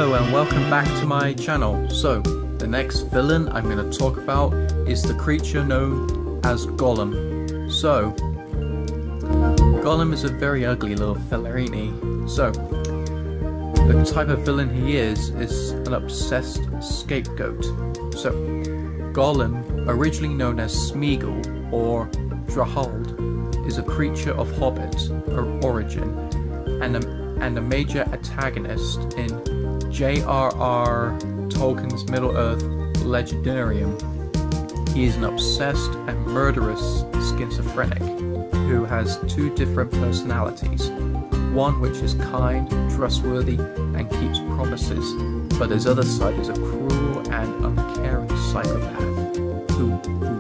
Hello and welcome back to my channel. So, the next villain I'm going to talk about is the creature known as Gollum. So, Gollum is a very ugly little fellaini. So, the type of villain he is an obsessed scapegoat. So, Gollum, originally known as Smeagol or Drahald, is a creature of Hobbit origin and a major antagonist in J.R.R. Tolkien's Middle-earth Legendarium. He is an obsessed and murderous schizophrenic who has two different personalities, one which is kind, trustworthy, and keeps promises, but his other side is a cruel and uncaring psychopath who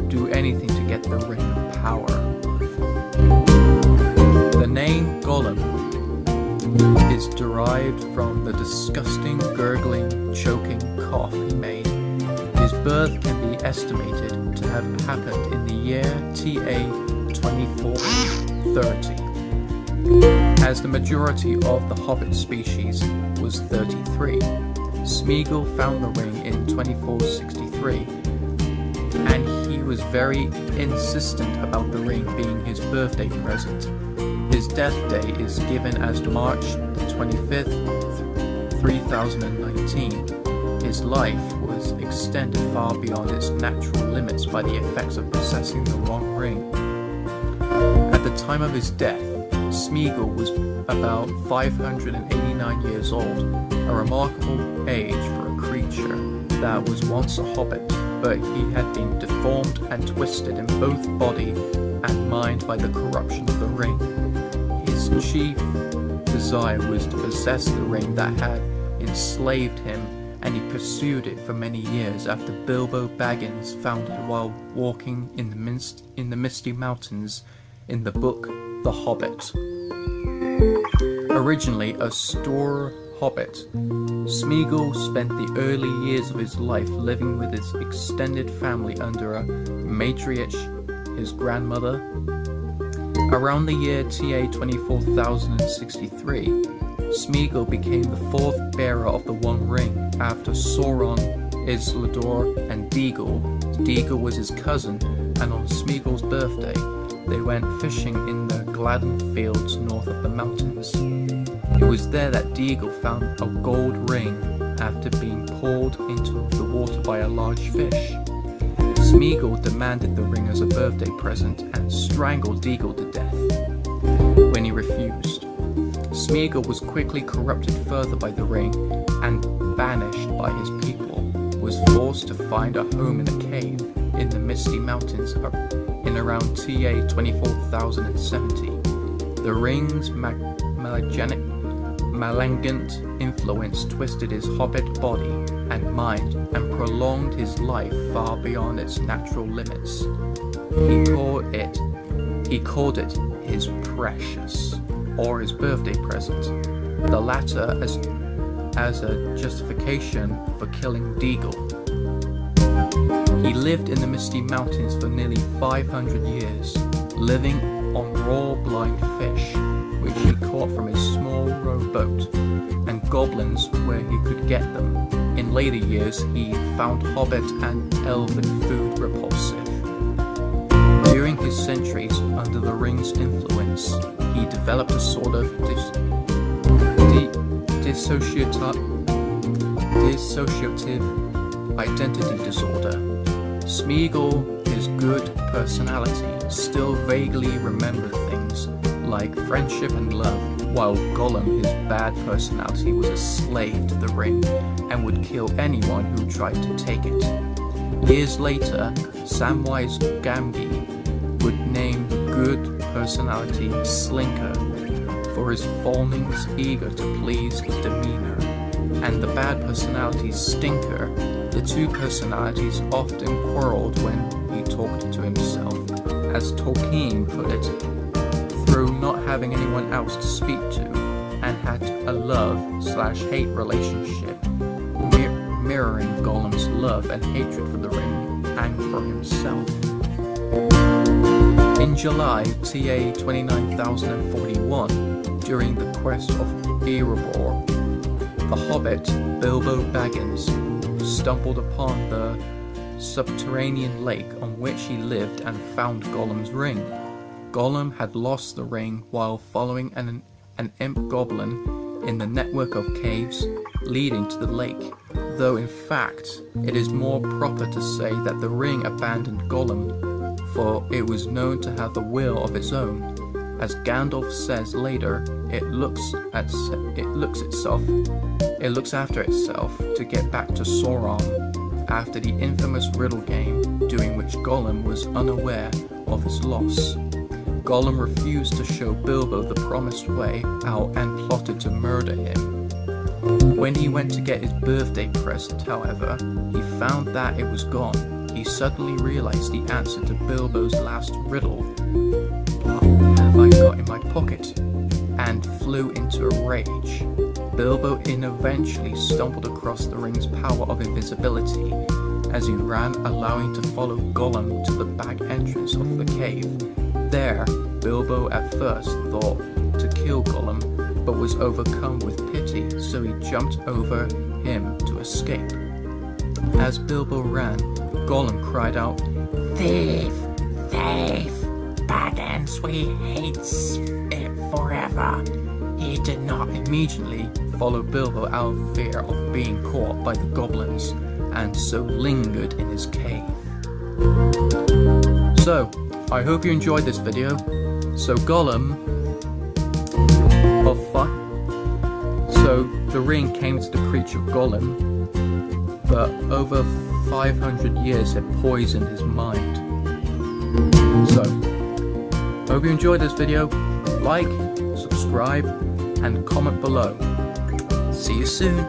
do anything to get the ring of power. The name Gollum is derived from the disgusting, gurgling, choking cough he made. His birth can be estimated to have happened in the year TA 2430, as the majority of the Hobbit species was 33. Smeagol found the ring in 2463, and he was very insistent about the ring being his birthday present. His death day is given as March the 25th, 3019. His life was extended far beyond its natural limits by the effects of possessing the wrong ring. At the time of his death, Smeagol was about 589 years old, a remarkable age for a creature that was once a hobbit, but he had been deformed and twisted in both body and mind by the corruption of the ring. His chief desire was to possess the ring that had enslaved him, and he pursued it for many years after Bilbo Baggins found it while walking in the misty mountains in the book The Hobbit. Originally a store hobbit, Smeagol spent the early years of his life living with his extended family under a matriarch, his grandmother. Around the year TA 24063, Smeagol became the fourth bearer of the One Ring after Sauron, Isildur, and Déagol. Déagol was his cousin, and on Smeagol's birthday, they went fishing in the Gladden fields north of the mountains. It was there that Déagol found a gold ring after being pulled into the water by a large fish. Smeagol demanded the ring as a birthday present and strangled Déagol to death. When he refused, Smeagol was quickly corrupted further by the ring and banished by his people, was forced to find a home in a cave in the misty mountains in around TA 24070. The ring's malignant influence twisted his hobbit body and mind and prolonged his life far beyond its natural limits. He called it his precious, or his birthday present, the latter as a justification for killing Déagol. He lived in the misty mountains for nearly 500 years, living on raw blind fish, which he caught from his small rowboat, and goblins where he could get them. In later years, he found hobbit and elven food repulsive. During his centuries under the ring's influence, he developed a sort of dissociative identity disorder. Smeagol, his good personality, still vaguely remembered things like friendship and love, while Gollum, his bad personality, was a slave to the ring and would kill anyone who tried to take it. Years later, Samwise Gamgee would name the good personality Slinker for his fawning's eager to please his demeanor, and the bad personality Stinker. The two personalities often quarreled when he talked to himself, as Tolkien put it, through not having anyone else to speak to, and had a love/hate relationship, mirroring Gollum's love and hatred for the ring and for himself. In July TA 29041, during the quest of Erebor, the hobbit Bilbo Baggins stumbled upon the subterranean lake on which he lived and found Gollum's ring. Gollum had lost the ring while following an imp goblin in the network of caves leading to the lake, though in fact it is more proper to say that the ring abandoned Gollum, for it was known to have a will of its own. As Gandalf says later, it looks after itself to get back to Sauron after the infamous riddle game, during which Gollum was unaware of his loss. Gollum refused to show Bilbo the promised way out and plotted to murder him. When he went to get his birthday present, however, he found that it was gone. He suddenly realized the answer to Bilbo's last riddle. What have I got in my pocket? And flew into a rage. Bilbo eventually stumbled across the ring's power of invisibility as he ran, allowing to follow Gollum to the back entrance of the cave. There, Bilbo at first thought to kill Gollum, but was overcome with pity, so he jumped over him to escape. As Bilbo ran, Gollum cried out, "Thief! Thief! Baggins, we hate it forever!" He did not immediately follow Bilbo out of fear of being caught by the goblins, and so lingered in his cave. So, I hope you enjoyed this video. So the ring came to the creature Gollum, but over 500 years had poisoned his mind. So, hope you enjoyed this video. Like, subscribe, and comment below. See you soon.